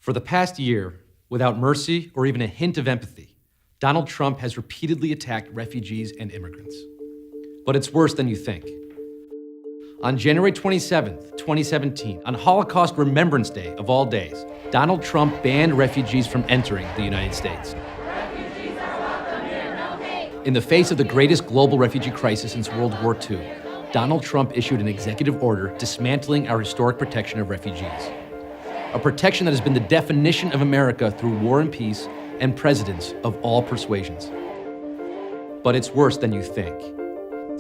For the past year, without mercy or even a hint of empathy, Donald Trump has repeatedly attacked refugees and immigrants. But it's worse than you think. On January 27th, 2017, on Holocaust Remembrance Day of all days, Donald Trump banned refugees from entering the United States. Refugees are welcome here, no hate. In the face of the greatest global refugee crisis since World War II, Donald Trump issued an executive order dismantling our historic protection of refugees. A protection that has been the definition of America through war and peace and presidents of all persuasions. But it's worse than you think.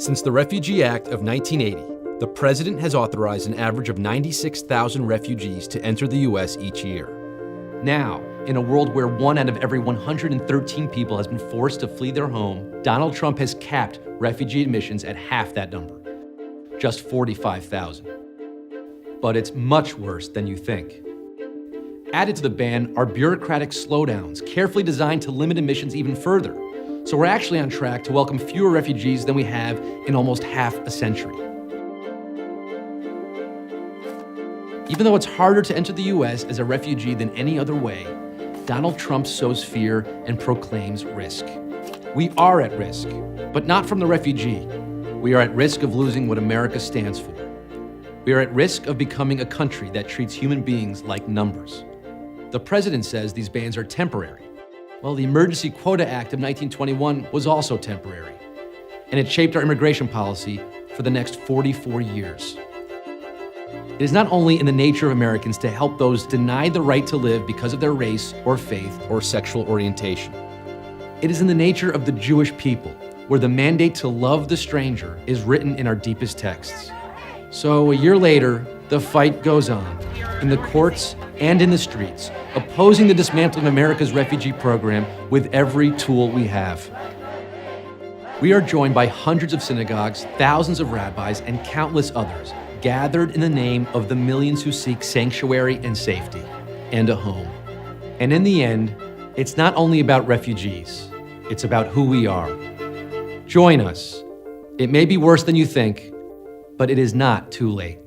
Since the Refugee Act of 1980, the president has authorized an average of 96,000 refugees to enter the U.S. each year. Now, in a world where 1 out of every 113 people has been forced to flee their home, Donald Trump has capped refugee admissions at half that number, just 45,000. But it's much worse than you think. Added to the ban are bureaucratic slowdowns, carefully designed to limit admissions even further. So we're actually on track to welcome fewer refugees than we have in almost half a century. Even though it's harder to enter the U.S. as a refugee than any other way, Donald Trump sows fear and proclaims risk. We are at risk, but not from the refugee. We are at risk of losing what America stands for. We are at risk of becoming a country that treats human beings like numbers. The president says these bans are temporary. Well, the Emergency Quota Act of 1921 was also temporary, and it shaped our immigration policy for the next 44 years. It is not only in the nature of Americans to help those denied the right to live because of their race or faith or sexual orientation. It is in the nature of the Jewish people, where the mandate to love the stranger is written in our deepest texts. So a year later, the fight goes on, in the courts and in the streets, opposing the dismantling of America's refugee program with every tool we have. We are joined by hundreds of synagogues, thousands of rabbis, and countless others, gathered in the name of the millions who seek sanctuary and safety, and a home. And in the end, it's not only about refugees, it's about who we are. Join us. It may be worse than you think, but it is not too late.